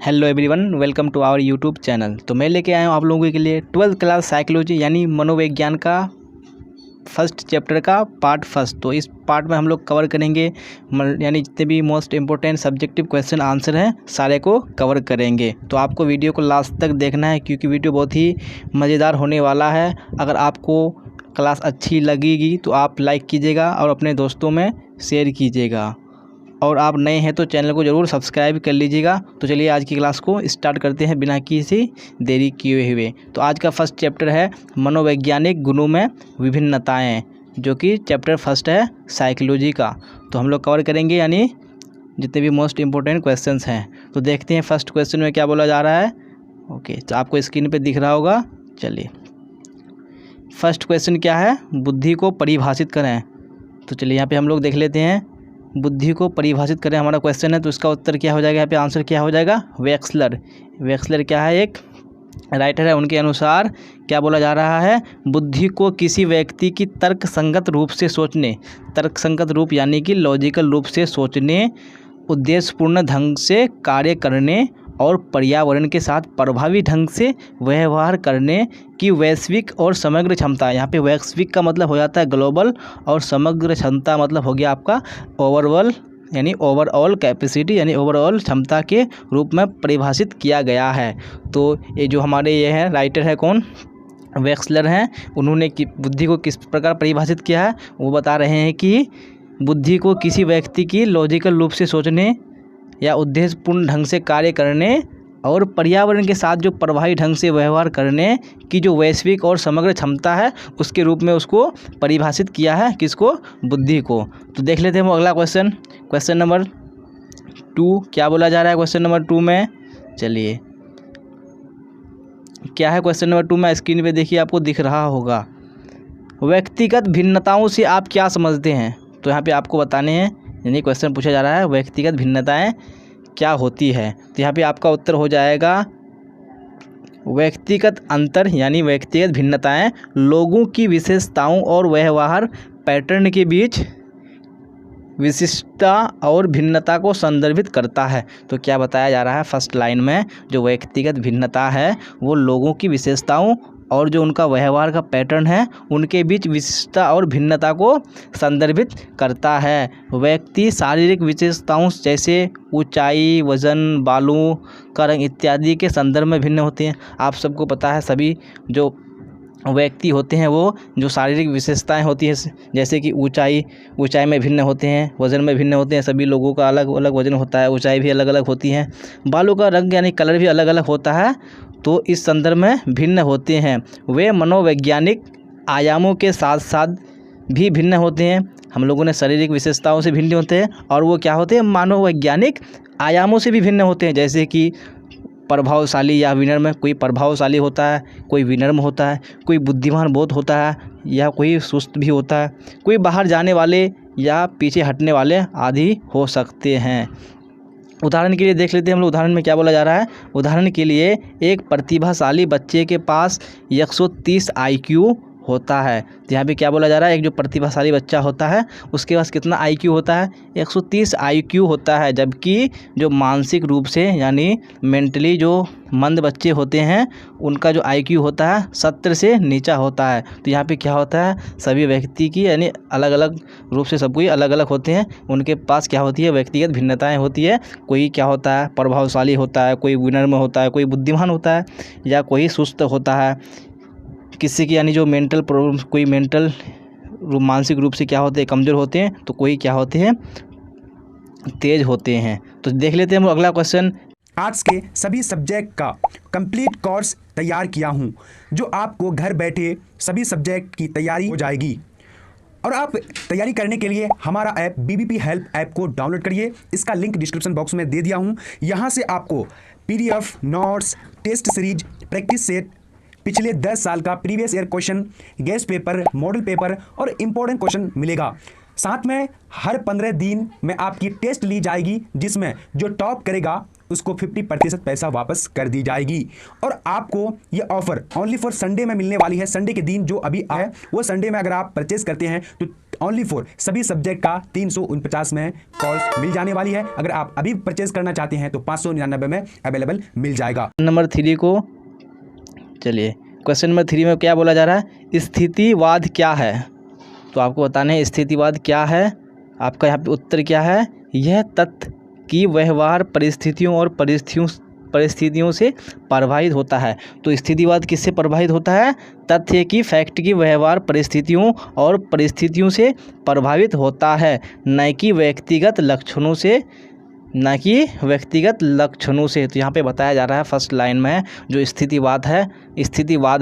Hello everyone, welcome to our YouTube channel. तो मैं लेके आया हूँ आप लोगों के लिए 12th क्लास साइकोलॉजी यानी मनोविज्ञान का फर्स्ट चैप्टर का पार्ट फर्स्ट। तो इस पार्ट में हम लोग कवर करेंगे यानी जितने भी most important subjective question answer हैं सारे को कवर करेंगे। तो आपको वीडियो को लास्ट तक देखना है क्योंकि वीडियो बहुत ही मज़ेदार होने वाला है। अगर आपको क्लास अच्छी लगेगी तो आप लाइक कीजिएगा और अपने दोस्तों में शेयर कीजिएगा, और आप नए हैं तो चैनल को ज़रूर सब्सक्राइब कर लीजिएगा। तो चलिए आज की क्लास को स्टार्ट करते हैं बिना किसी देरी किए हुए। तो आज का फर्स्ट चैप्टर है मनोवैज्ञानिक गुणों में विभिन्नताएं, जो कि चैप्टर फर्स्ट है साइकोलॉजी का। तो हम लोग कवर करेंगे यानी जितने भी मोस्ट इम्पोर्टेंट क्वेश्चंस हैं। तो देखते हैं फर्स्ट क्वेश्चन में क्या बोला जा रहा है। ओके, तो आपको स्क्रीन पर दिख रहा होगा। चलिए फर्स्ट क्वेश्चन क्या है, बुद्धि को परिभाषित करें। तो चलिए यहाँ पर हम लोग देख लेते हैं, बुद्धि को परिभाषित करें हमारा क्वेश्चन है। तो इसका उत्तर क्या हो जाएगा, यहाँ पे आंसर क्या हो जाएगा, वेक्सलर। वेक्सलर क्या है, एक राइटर है। उनके अनुसार क्या बोला जा रहा है, बुद्धि को किसी व्यक्ति की तर्कसंगत रूप से सोचने, तर्कसंगत रूप यानी कि लॉजिकल रूप से सोचने, उद्देश्यपूर्ण ढंग से कार्य करने और पर्यावरण के साथ प्रभावी ढंग से व्यवहार करने की वैश्विक और समग्र क्षमता। यहाँ पे वैश्विक का मतलब हो जाता है ग्लोबल, और समग्र क्षमता मतलब हो गया आपका ओवरऑल यानी ओवरऑल कैपेसिटी यानी ओवरऑल क्षमता के रूप में परिभाषित किया गया है। तो ये जो हमारे ये है राइटर है कौन, वेक्सलर हैं। उन्होंने बुद्धि को किस प्रकार परिभाषित किया है, वो बता रहे हैं कि बुद्धि को किसी व्यक्ति की लॉजिकल रूप से सोचने या उद्देश्यपूर्ण ढंग से कार्य करने और पर्यावरण के साथ जो प्रभावी ढंग से व्यवहार करने की जो वैश्विक और समग्र क्षमता है उसके रूप में उसको परिभाषित किया है। किसको, बुद्धि को। तो देख लेते हैं हम अगला क्वेश्चन, क्वेश्चन नंबर 2 क्या बोला जा रहा है क्वेश्चन नंबर 2 में। चलिए क्या है क्वेश्चन नंबर 2 में, स्क्रीन पे देखिए आपको दिख रहा होगा। व्यक्तिगत भिन्नताओं से आप क्या समझते हैं। तो यहाँ पे आपको बताने हैं, यानी क्वेश्चन पूछा जा रहा है व्यक्तिगत भिन्नताएं क्या होती है। तो यहाँ पे आपका उत्तर हो जाएगा, व्यक्तिगत अंतर यानी व्यक्तिगत भिन्नताएं लोगों की विशेषताओं और व्यवहार पैटर्न के बीच विशिष्टता और भिन्नता को संदर्भित करता है। तो क्या बताया जा रहा है फर्स्ट लाइन में, जो व्यक्तिगत भिन्नता है वो लोगों की विशेषताओं और जो उनका व्यवहार का पैटर्न है उनके बीच विशिष्टता और भिन्नता को संदर्भित करता है। व्यक्ति शारीरिक विशेषताओं जैसे ऊंचाई, वजन, बालों का रंग इत्यादि के संदर्भ में भिन्न होते हैं। आप सबको पता है सभी जो व्यक्ति होते हैं वो जो शारीरिक विशेषताएं होती है, जैसे कि ऊंचाई में भिन्न होते हैं, वज़न में भिन्न होते हैं। सभी लोगों का अलग अलग वज़न होता है, ऊंचाई भी अलग अलग होती है, बालों का रंग यानी कलर भी अलग अलग होता है। तो इस संदर्भ में भिन्न होते हैं। वे मनोवैज्ञानिक आयामों के साथ साथ भी भिन्न होते हैं। हम लोगों ने शारीरिक विशेषताओं से भिन्न होते हैं, और वो क्या होते हैं, मनोवैज्ञानिक आयामों से भी भिन्न होते हैं। जैसे कि प्रभावशाली या विनम्र, कोई प्रभावशाली होता है, कोई विनम्र होता है, कोई बुद्धिमान बहुत होता है या कोई सुस्त भी होता है, कोई बाहर जाने वाले या पीछे हटने वाले आदि हो सकते हैं। उदाहरण के लिए देख लेते हैं हम लोग, उदाहरण में क्या बोला जा रहा है। उदाहरण के लिए एक प्रतिभाशाली बच्चे के पास 130 IQ होता है। तो यहाँ पे क्या बोला जा रहा है, एक जो प्रतिभाशाली बच्चा होता है उसके पास कितना IQ होता है, 130 IQ होता है। जबकि जो मानसिक रूप से यानी मेंटली जो मंद बच्चे होते हैं उनका जो IQ होता है 70 से नीचा होता है। तो यहाँ पे क्या होता है, सभी व्यक्ति की यानी अलग अलग रूप से सब कोई अलग अलग होते हैं, उनके पास क्या होती है, व्यक्तिगत भिन्नताएं होती है। कोई क्या होता है, प्रभावशाली होता है, कोई विनम्र होता है, कोई बुद्धिमान होता है या कोई सुस्त होता है। किसी की यानी जो मेंटल प्रॉब्लम, कोई मेंटल मानसिक रूप से क्या होते हैं, कमज़ोर होते हैं, तो कोई क्या होते हैं, तेज होते हैं। तो देख लेते हैं हम अगला क्वेश्चन। आर्ट्स के सभी सब्जेक्ट का कंप्लीट कोर्स तैयार किया हूं, जो आपको घर बैठे सभी सब्जेक्ट की तैयारी हो जाएगी। और आप तैयारी करने के लिए हमारा ऐप BBP हेल्प ऐप को डाउनलोड करिए। इसका लिंक डिस्क्रिप्शन बॉक्स में दे दिया हूं। यहां से आपको PDF, notes, test series, practice set, पिछले 10 साल का previous year question, guess paper, model paper और इंपॉर्टेंट क्वेश्चन मिलेगा। साथ में हर 15 दिन में आपकी टेस्ट ली जाएगी, जिसमें जो टॉप करेगा उसको 50% पैसा वापस कर दी जाएगी। और आपको ये ऑफर ओनली फॉर संडे में मिलने वाली है। संडे के दिन जो अभी आए वो संडे में अगर आप परचेज करते हैं तो ओनली फॉर सभी सब्जेक्ट का 349 में कोर्स मिल जाने वाली है। अगर आप अभी परचेज करना चाहते हैं तो 599 में अवेलेबल मिल जाएगा। नंबर 3 को चलिए, क्वेश्चन नंबर 3 में क्या बोला जा रहा है, स्थितिवाद क्या है। तो आपको बताना है स्थितिवाद क्या है। आपका यहाँ पे उत्तर क्या है, यह तथ्य कि व्यवहार परिस्थितियों और परिस्थितियों से प्रभावित होता है। तो स्थितिवाद किससे प्रभावित होता है, तथ्य की फैक्ट की व्यवहार परिस्थितियों और परिस्थितियों से प्रभावित होता है, न कि व्यक्तिगत लक्षणों से, न कि व्यक्तिगत लक्षणों से। तो यहाँ पे बताया जा रहा है फर्स्ट लाइन में जो स्थितिवाद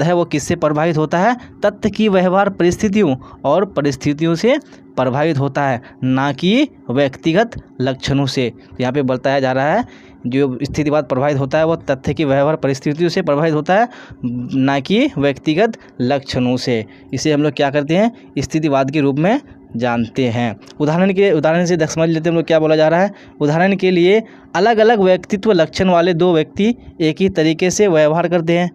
है वो किससे प्रभावित होता है, तथ्य की व्यवहार परिस्थितियों और परिस्थितियों से प्रभावित होता है, ना कि व्यक्तिगत लक्षणों से। तो यहाँ पे बताया जा रहा है जो स्थितिवाद प्रभावित होता है वो तथ्य की व्यवहार परिस्थितियों से प्रभावित होता है, ना कि व्यक्तिगत लक्षणों से। इसे हम लोग क्या करते हैं, स्थितिवाद के रूप में जानते हैं। उदाहरण से समझ लेते हैं हम लोग क्या बोला जा रहा है। उदाहरण के लिए अलग अलग व्यक्तित्व लक्षण वाले दो व्यक्ति एक ही तरीके से व्यवहार करते हैं।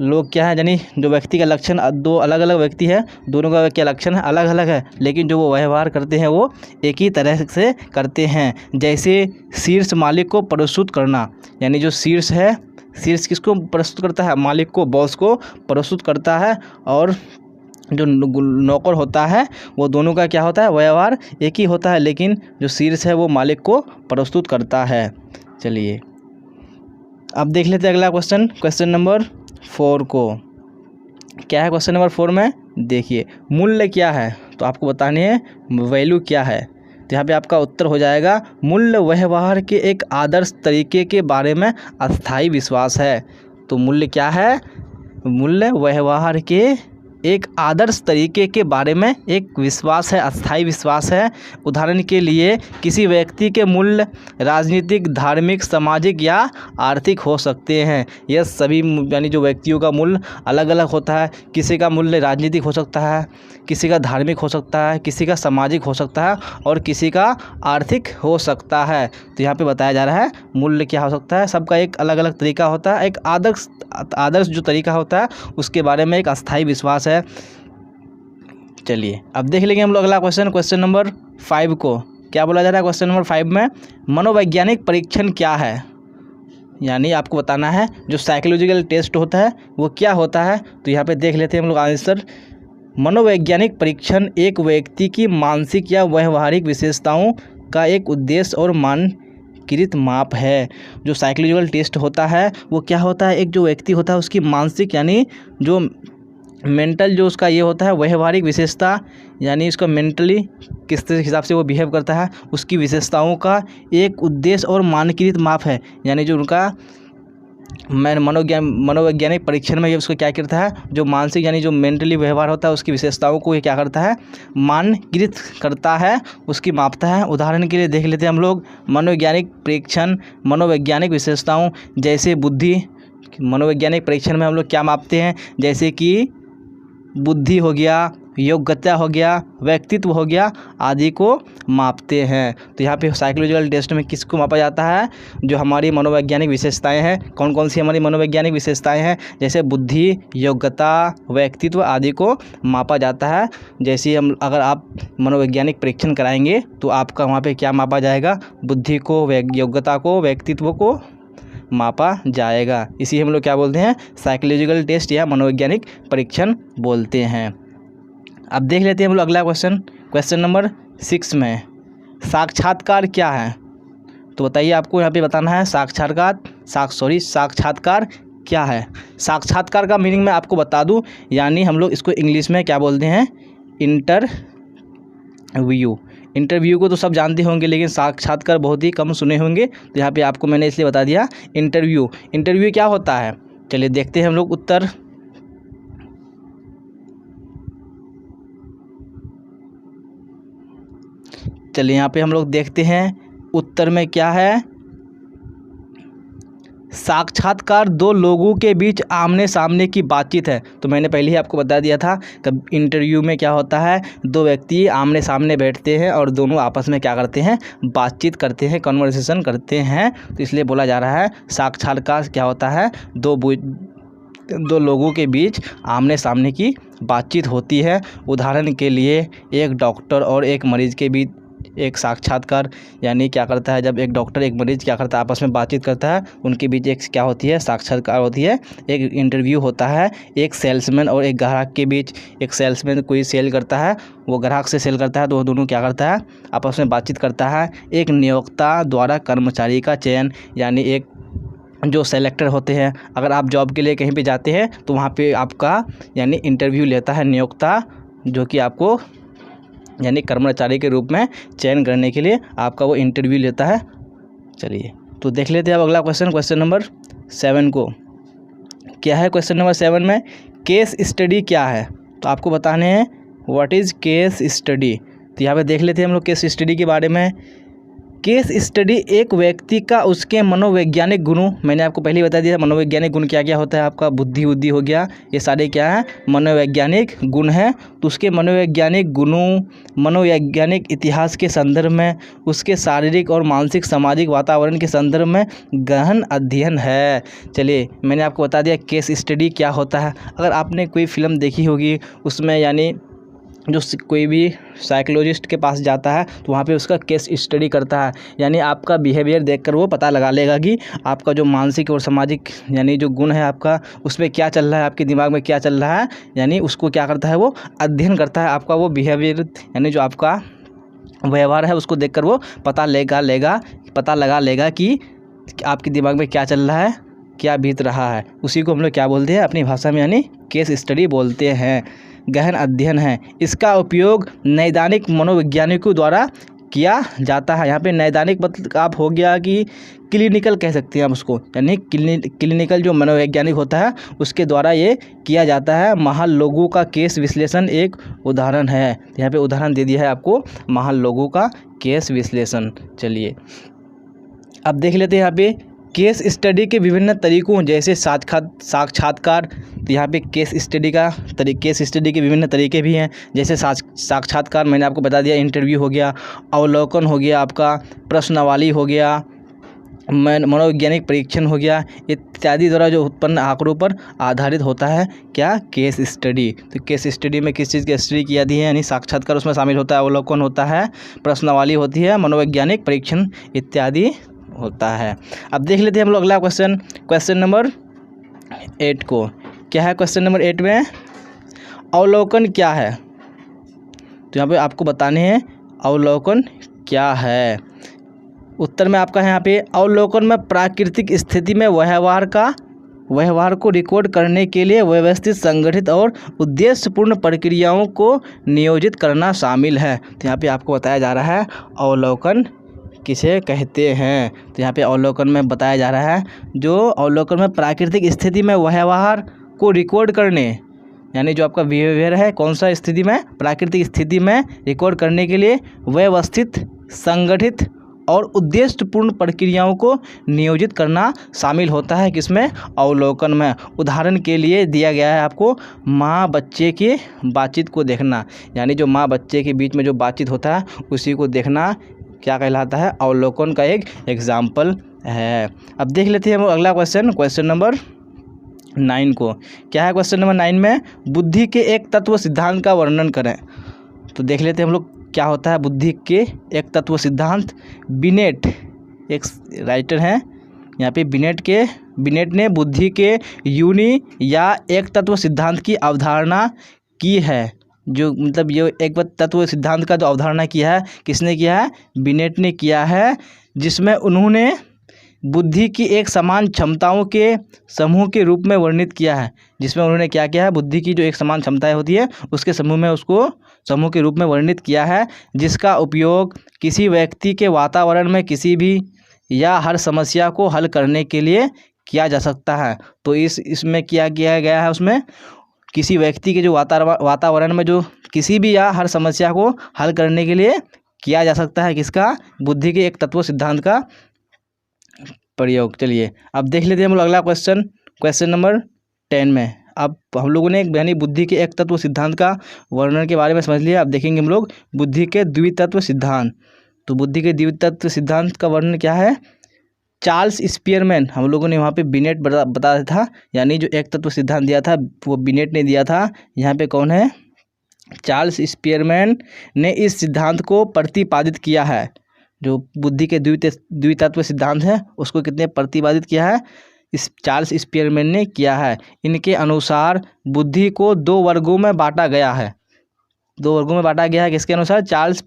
लोग क्या है, यानी जो व्यक्ति का लक्षण, दो अलग अलग व्यक्ति है, दोनों का क्या लक्षण है, अलग अलग है, लेकिन जो वो व्यवहार करते हैं वो एक ही तरह से करते हैं। जैसे शीर्ष मालिक को प्रस्तुत करना, यानी जो शीर्ष है, शीर्ष किसको प्रस्तुत करता है, मालिक को, बॉस को प्रस्तुत करता है, और जो नौकर होता है वो दोनों का क्या होता है, व्यवहार एक ही होता है, लेकिन जो शीर्ष है वो मालिक को प्रस्तुत करता है। चलिए अब देख लेते हैं अगला क्वेश्चन नंबर 4 को। क्या है क्वेश्चन नंबर 4 में, देखिए मूल्य क्या है। तो आपको बताने हैं वैल्यू क्या है। तो यहाँ पे आपका उत्तर हो जाएगा, मूल्य व्यवहार के एक आदर्श तरीके के बारे में अस्थायी विश्वास है। तो मूल्य क्या है, मूल्य व्यवहार के एक आदर्श तरीके के बारे में एक विश्वास है, अस्थायी विश्वास है। उदाहरण के लिए किसी व्यक्ति के मूल्य राजनीतिक, धार्मिक, सामाजिक या आर्थिक हो सकते हैं। यह सभी यानी जो व्यक्तियों का मूल्य अलग अलग होता है। किसी का मूल्य राजनीतिक हो सकता है, किसी का धार्मिक हो सकता है, किसी का सामाजिक हो सकता है, और किसी का आर्थिक हो सकता है। तो यहाँ पे बताया जा रहा है मूल्य क्या हो सकता है, सबका एक अलग अलग तरीका होता है। एक आदर्श जो तरीका होता है उसके बारे में एक अस्थायी विश्वास है। चलिए अब देख लेंगे हम लोग अगला क्वेश्चन नंबर 5 को। क्या बोला जा रहा है क्वेश्चन नंबर 5 में, मनोवैज्ञानिक परीक्षण क्या है। यानी आपको बताना है जो साइकोलॉजिकल टेस्ट होता है वो क्या होता है। तो यहाँ पे देख लेते हैं हम लोग आंसर। मनोवैज्ञानिक परीक्षण एक व्यक्ति की मानसिक या व्यवहारिक विशेषताओं का एक उद्देश्य और मानकीकृत माप है। जो साइकोलॉजिकल टेस्ट होता है वो क्या होता है, एक जो व्यक्ति होता है उसकी मानसिक यानी जो मेंटल जो उसका ये होता है, व्यवहारिक विशेषता यानी उसका मेंटली किस हिसाब से वो बिहेव करता है, उसकी विशेषताओं का एक उद्देश्य और मानकीकृत माप है। यानी जो उनका मनोवैज्ञानिक परीक्षण में ये उसको क्या करता है, जो मानसिक यानी जो मेंटली व्यवहार होता है उसकी विशेषताओं को ये क्या करता है, मानकीकृत करता है, उसकी मापता है। उदाहरण के लिए देख लेते हैं हम लोग मनोवैज्ञानिक परीक्षण, मनोवैज्ञानिक विशेषताओं जैसे बुद्धि। मनोवैज्ञानिक परीक्षण में हम लोग क्या मापते हैं, जैसे कि बुद्धि हो गया, योग्यता हो गया, व्यक्तित्व हो गया आदि को मापते हैं। तो यहाँ पे साइकोलॉजिकल टेस्ट में किसको मापा जाता है, जो हमारी मनोवैज्ञानिक विशेषताएं हैं। कौन कौन सी हमारी मनोवैज्ञानिक विशेषताएं हैं, जैसे बुद्धि, योग्यता, व्यक्तित्व आदि को मापा जाता है। जैसे हम अगर आप मनोवैज्ञानिक परीक्षण कराएंगे तो आपका वहाँ पे क्या मापा जाएगा, बुद्धि को, योग्यता को, व्यक्तित्व को मापा जाएगा। इसी हम लोग क्या बोलते हैं, साइकोलॉजिकल टेस्ट या मनोवैज्ञानिक परीक्षण बोलते हैं। अब देख लेते हैं हम लोग अगला क्वेश्चन नंबर 6 में, साक्षात्कार क्या है। तो बताइए आपको यहाँ पे बताना है साक्षात्कार क्या है। साक्षात्कार का मीनिंग मैं आपको बता दूं, यानी हम लोग इसको इंग्लिश में क्या बोलते हैं, इंटरव्यू को तो सब जानते होंगे, लेकिन साक्षात्कार बहुत ही कम सुने होंगे। तो यहाँ पे आपको मैंने इसलिए बता दिया इंटरव्यू क्या होता है। चलिए देखते हैं हम लोग उत्तर। चलिए यहाँ पे हम लोग देखते हैं उत्तर में क्या है। साक्षात्कार दो लोगों के बीच आमने सामने की बातचीत है। तो मैंने पहले ही आपको बता दिया था कि इंटरव्यू में क्या होता है, दो व्यक्ति आमने सामने बैठते हैं और दोनों आपस में क्या करते हैं, बातचीत करते हैं, कन्वर्सेशन करते हैं। तो इसलिए बोला जा रहा है साक्षात्कार क्या होता है, दो लोगों के बीच आमने सामने की बातचीत होती है। उदाहरण के लिए एक डॉक्टर और एक मरीज़ के बीच एक साक्षात्कार, यानी क्या करता है, जब एक डॉक्टर एक मरीज़ क्या करता है, आपस में बातचीत करता है, उनके बीच एक क्या होती है, साक्षात्कार होती है, एक इंटरव्यू होता है। एक सेल्समैन और एक ग्राहक के बीच, एक सेल्समैन कोई सेल करता है, वो ग्राहक से सेल करता है, तो वो दोनों क्या करता है, आपस में बातचीत करता है। एक नियोक्ता द्वारा कर्मचारी का चयन, यानी एक जो सेलेक्टर होते हैं, अगर आप जॉब के लिए कहीं पे जाते हैं तो वहाँ पे आपका यानी इंटरव्यू लेता है नियोक्ता, जो कि आपको यानी कर्मचारी के रूप में चयन करने के लिए आपका वो इंटरव्यू लेता है। चलिए तो देख लेते हैं अब अगला क्वेश्चन नंबर 7 को। क्या है क्वेश्चन नंबर 7 में, केस स्टडी क्या है। तो आपको बताने हैं व्हाट इज़ केस स्टडी। तो यहाँ पे देख लेते हैं हम लोग केस स्टडी के बारे में। केस स्टडी एक व्यक्ति का उसके मनोवैज्ञानिक गुणों, मैंने आपको पहले ही बता दिया मनोवैज्ञानिक गुण क्या क्या होता है, आपका बुद्धि हो गया, ये सारे क्या है, मनोवैज्ञानिक गुण हैं। तो उसके मनोवैज्ञानिक गुणों, मनोवैज्ञानिक इतिहास के संदर्भ में, उसके शारीरिक और मानसिक सामाजिक वातावरण के संदर्भ में गहन अध्ययन है। चलिए मैंने आपको बता दिया केस स्टडी क्या होता है। अगर आपने कोई फिल्म देखी होगी, उसमें यानी जो कोई भी साइकोलॉजिस्ट के पास जाता है तो वहाँ पे उसका केस स्टडी करता है, यानी आपका बिहेवियर देखकर वो पता लगा लेगा कि आपका जो मानसिक और सामाजिक यानी जो गुण है आपका, उसमें क्या चल रहा है, आपके दिमाग में क्या चल रहा है, यानी उसको क्या करता है, वो अध्ययन करता है। आपका वो बिहेवियर यानी जो आपका व्यवहार है उसको देखकर वो पता लगा लेगा कि आपके दिमाग में क्या चल रहा है, क्या बीत रहा है। उसी को हम लोग क्या बोलते हैं अपनी भाषा में, यानी केस स्टडी बोलते हैं। गहन अध्ययन है, इसका उपयोग नैदानिक मनोवैज्ञानिकों द्वारा किया जाता है। यहाँ पे नैदानिक मतलब आप हो गया कि क्लिनिकल कह सकते हैं हम उसको, यानी क्लिनिकल जो मनोवैज्ञानिक होता है उसके द्वारा ये किया जाता है। महान लोगों का केस विश्लेषण एक उदाहरण है। यहाँ पे उदाहरण दे दिया है आपको, महान लोगों का केस विश्लेषण। चलिए अब देख लेते हैं यहाँ पे केस स्टडी के विभिन्न तरीकों, जैसे साक्षात्कार। तो यहाँ पे केस स्टडी के विभिन्न तरीके भी हैं, जैसे साक्षात्कार मैंने आपको बता दिया, इंटरव्यू हो गया, अवलोकन हो गया, आपका प्रश्नावली हो गया, मनोवैज्ञानिक परीक्षण हो गया, इत्यादि द्वारा जो उत्पन्न आंकड़ों पर आधारित होता है क्या, केस स्टडी। तो केस स्टडी में किस चीज़ की स्टडी की जाती है, यानी साक्षात्कार उसमें शामिल होता है, अवलोकन होता है, प्रश्नावली होती है, मनोवैज्ञानिक परीक्षण इत्यादि होता है। अब देख लेते हैं हम लोग अगला क्वेश्चन नंबर 8 को। क्या है क्वेश्चन नंबर 8 में, अवलोकन क्या है। तो यहाँ पे आपको बताने हैं अवलोकन क्या है। उत्तर में आपका है यहाँ पे, अवलोकन में प्राकृतिक स्थिति में व्यवहार को रिकॉर्ड करने के लिए व्यवस्थित, संगठित और उद्देश्यपूर्ण प्रक्रियाओं को नियोजित करना शामिल है। तो यहाँ पे आपको बताया जा रहा है अवलोकन किसे कहते हैं। तो यहाँ पे अवलोकन में बताया जा रहा है, जो अवलोकन में प्राकृतिक स्थिति में व्यवहार को रिकॉर्ड करने, यानी जो आपका बिहेवियर है कौन सा स्थिति में, प्राकृतिक स्थिति में रिकॉर्ड करने के लिए व्यवस्थित, संगठित और उद्देश्यपूर्ण प्रक्रियाओं को नियोजित करना शामिल होता है। किसमें, अवलोकन में। उदाहरण के लिए दिया गया है आपको माँ बच्चे की बातचीत को देखना, यानी जो माँ बच्चे के बीच में जो बातचीत होता है उसी को देखना क्या कहलाता है, अवलोकन का एक एग्जाम्पल है। अब देख लेते हैं हम अगला क्वेश्चन नंबर 9 को। क्या है क्वेश्चन नंबर 9 में, बुद्धि के एक तत्व सिद्धांत का वर्णन करें। तो देख लेते हैं हम लोग क्या होता है बुद्धि के एक तत्व सिद्धांत। बिनेट एक राइटर हैं यहाँ पे, बिनेट ने बुद्धि के यूनि या एक तत्व सिद्धांत की अवधारणा की है। जो मतलब ये एक तत्व सिद्धांत का जो अवधारणा किया है, किसने किया है, बिनेट ने किया है, जिसमें उन्होंने बुद्धि की एक समान क्षमताओं के समूह के रूप में वर्णित किया है। जिसमें उन्होंने क्या किया है, बुद्धि की जो एक समान क्षमताएं होती है उसके समूह में उसको समूह के रूप में वर्णित किया है, जिसका उपयोग किसी व्यक्ति के वातावरण में किसी भी या हर समस्या को हल करने के लिए किया जा सकता है। तो इसमें क्या किया गया है, उसमें किसी व्यक्ति के जो वातावरण में जो किसी भी या हर समस्या को हल करने के लिए किया जा सकता है, किसका, बुद्धि के एक तत्व सिद्धांत का प्रयोग। चलिए अब देख लेते हैं हम लोग अगला क्वेश्चन नंबर 10 में। अब हम लोगों ने यानी बुद्धि के एक तत्व सिद्धांत का वर्णन के बारे में समझ लिया। अब देखेंगे हम लोग बुद्धि के द्वितत्व सिद्धांत। तो बुद्धि के द्वितत्व सिद्धांत का वर्णन क्या है, चार्ल्स स्पियरमैन, हम लोगों ने वहाँ पे बिनेट बताया था, यानी जो एक तत्व सिद्धांत दिया था वो बिनेट ने दिया था। यहाँ पे कौन है? चार्ल्स स्पियरमैन ने इस सिद्धांत को प्रतिपादित किया है। जो बुद्धि के द्वितत्व सिद्धांत है उसको कितने प्रतिपादित किया है? इस चार्ल्स स्पियरमैन ने किया है। इनके अनुसार बुद्धि को 2 वर्गों में बांटा गया है। 2 वर्गों में बांटा गया है किसके अनुसार? चार्ल्स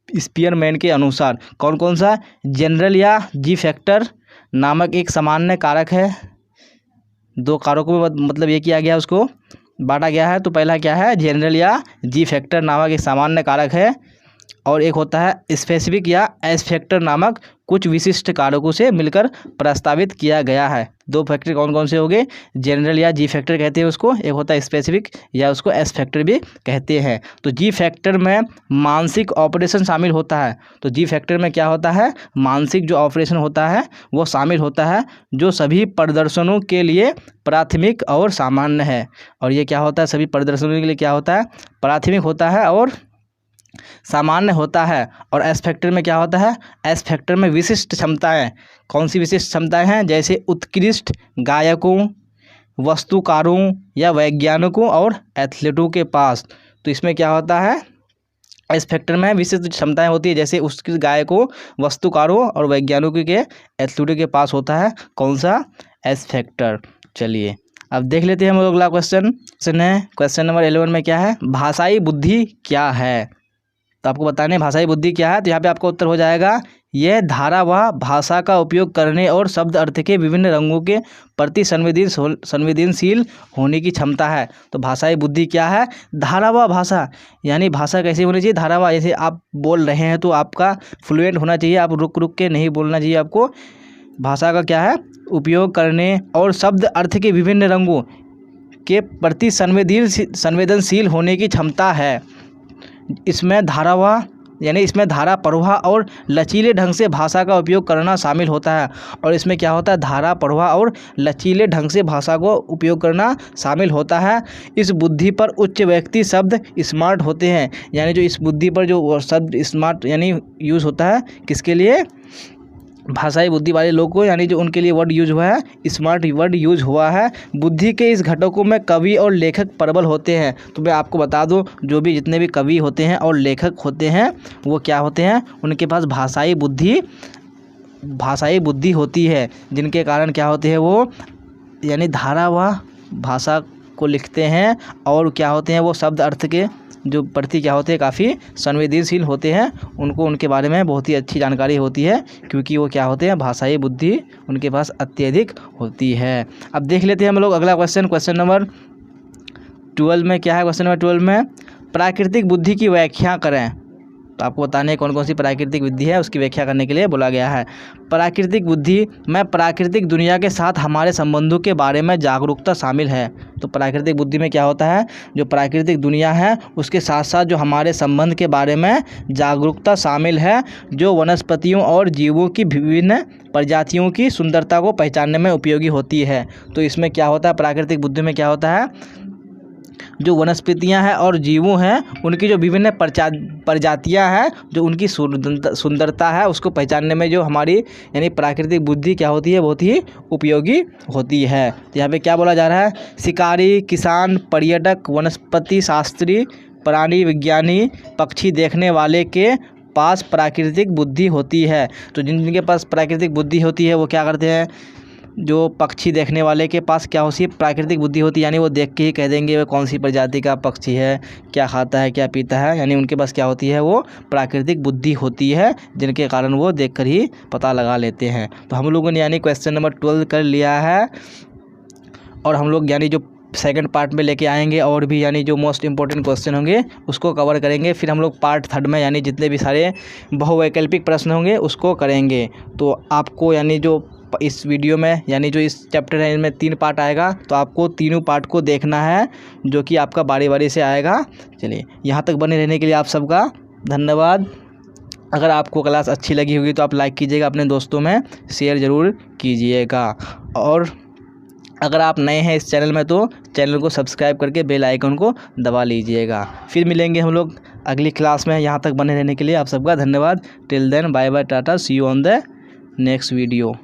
स्पियरमैन के अनुसार। कौन कौन सा? जनरल या जी फैक्टर नामक एक सामान्य कारक है। 2 कारकों में मतलब ये किया गया, उसको बांटा गया है। तो पहला क्या है? जनरल या जी फैक्टर नामक एक सामान्य कारक है, और एक होता है स्पेसिफिक या एस फैक्टर नामक कुछ विशिष्ट कारकों से मिलकर प्रस्तावित किया गया है। 2 फैक्टर कौन कौन से हो गए? जनरल या जी फैक्टर कहते हैं उसको, एक होता है स्पेसिफिक या उसको एस फैक्टर भी कहते हैं। तो जी फैक्टर में मानसिक ऑपरेशन शामिल होता है। तो जी फैक्टर में क्या होता है? मानसिक जो ऑपरेशन होता है वो शामिल होता है, जो सभी प्रदर्शनों के लिए प्राथमिक और सामान्य है। और ये क्या होता है? सभी प्रदर्शनों के लिए क्या होता है? प्राथमिक होता है और सामान्य होता है। और एस फैक्टर में क्या होता है? एस फैक्टर में विशिष्ट क्षमताएं। कौन सी विशिष्ट क्षमताएं हैं? जैसे उत्कृष्ट गायकों, वस्तुकारों या वैज्ञानिकों और एथलीटों के पास। तो इसमें क्या होता है? एस फैक्टर में विशिष्ट क्षमताएं होती है, जैसे उत्कृष्ट गायकों, वस्तुकारों और वैज्ञानिकों के, एथलीटों के पास होता है। कौन सा? S factor. चलिए अब देख लेते हैं हम लोग अगला क्वेश्चन है। क्वेश्चन नंबर 11 में क्या है? भाषाई बुद्धि क्या है? तो आपको बताने भाषाई बुद्धि क्या है। तो यहाँ पे आपका उत्तर हो जाएगा, यह धारा व भाषा का उपयोग करने और शब्द अर्थ के विभिन्न रंगों के प्रति संवेदनशील होने की क्षमता है। तो भाषाई बुद्धि क्या है? धारा व भाषा, यानी भाषा कैसी होनी चाहिए? धारा व, जैसे आप बोल रहे हैं तो आपका फ्लुएंट होना चाहिए, आप रुक रुक के नहीं बोलना चाहिए आपको। भाषा का क्या है? उपयोग करने और शब्द अर्थ के विभिन्न रंगों के प्रति संवेदनशील होने की क्षमता है। इसमें धारावाह यानी इसमें धारा प्रवाह और लचीले ढंग से भाषा का उपयोग करना शामिल होता है। और इसमें क्या होता है? धारा प्रवाह और लचीले ढंग से भाषा को उपयोग करना शामिल होता है। इस बुद्धि पर उच्च व्यक्ति शब्द स्मार्ट होते हैं, यानी जो इस बुद्धि पर जो शब्द स्मार्ट यानी यूज़ होता है किसके लिए? भाषाई बुद्धि वाले लोग को, यानी जो उनके लिए वर्ड यूज हुआ है, स्मार्ट वर्ड यूज हुआ है। बुद्धि के इस घटकों में कवि और लेखक प्रबल होते हैं। तो मैं आपको बता दूं, जो भी जितने भी कवि होते हैं और लेखक होते हैं वो क्या होते हैं? उनके पास भाषाई बुद्धि होती है, जिनके कारण क्या होते हैं? वो यानी धारा व भाषा को लिखते हैं, और क्या होते हैं? वो शब्द अर्थ के जो प्रति क्या होते हैं? काफ़ी संवेदनशील होते हैं। उनको उनके बारे में बहुत ही अच्छी जानकारी होती है, क्योंकि वो क्या होते हैं? भाषाई बुद्धि उनके पास अत्यधिक होती है। अब देख लेते हैं हम लोग अगला क्वेश्चन नंबर 12 में क्या है? क्वेश्चन नंबर 12 में प्राकृतिक बुद्धि की व्याख्या करें। तो आपको बताने कौन कौन सी प्राकृतिक बुद्धि है, उसकी व्याख्या करने के लिए बोला गया है। प्राकृतिक बुद्धि में प्राकृतिक दुनिया के साथ हमारे संबंधों के बारे में जागरूकता शामिल है। तो प्राकृतिक बुद्धि में क्या होता है? जो प्राकृतिक दुनिया है उसके साथ साथ जो हमारे संबंध के बारे में जागरूकता शामिल है, जो वनस्पतियों और जीवों की विभिन्न प्रजातियों की सुंदरता को पहचानने में उपयोगी होती है। तो इसमें क्या होता है? प्राकृतिक बुद्धि में क्या होता है? जो वनस्पतियां हैं और जीवों हैं उनकी जो विभिन्न प्रजातियां हैं, जो उनकी सुंदरता है उसको पहचानने में जो हमारी यानी प्राकृतिक बुद्धि क्या होती है? बहुत ही उपयोगी होती है। तो यहाँ पे क्या बोला जा रहा है? शिकारी, किसान, पर्यटक, वनस्पति शास्त्री, प्राणी विज्ञानी, पक्षी देखने वाले के पास प्राकृतिक बुद्धि होती है। तो जिनके पास प्राकृतिक बुद्धि होती है वो क्या करते हैं? जो पक्षी देखने वाले के पास क्या होती है? प्राकृतिक बुद्धि होती है, यानी वो देख के ही कह देंगे वो कौन सी प्रजाति का पक्षी है, क्या खाता है, क्या पीता है। यानी उनके पास क्या होती है? वो प्राकृतिक बुद्धि होती है, जिनके कारण वो देखकर ही पता लगा लेते हैं। तो हम लोगों ने यानी क्वेश्चन नंबर 12 कर लिया है, और हम लोग यानी जो सेकंड पार्ट में लेके आएंगे और भी यानी जो मोस्ट इंपॉर्टेंट क्वेश्चन होंगे उसको कवर करेंगे। फिर हम लोग पार्ट 3 में यानी जितने भी सारे बहुवैकल्पिक प्रश्न होंगे उसको करेंगे। तो आपको यानी जो इस वीडियो में यानी जो इस चैप्टर है इनमें 3 पार्ट आएगा, तो आपको तीनों पार्ट को देखना है, जो कि आपका बारी बारी से आएगा। चलिए, यहाँ तक बने रहने के लिए आप सबका धन्यवाद। अगर आपको क्लास अच्छी लगी होगी तो आप लाइक कीजिएगा, अपने दोस्तों में शेयर ज़रूर कीजिएगा, और अगर आप नए हैं इस चैनल में तो चैनल को सब्सक्राइब करके बेल आइकन को दबा लीजिएगा। फिर मिलेंगे हम लोग अगली क्लास में। यहाँ तक बने रहने के लिए आप सबका धन्यवाद। Till then bye bye, tata, see you on the next video.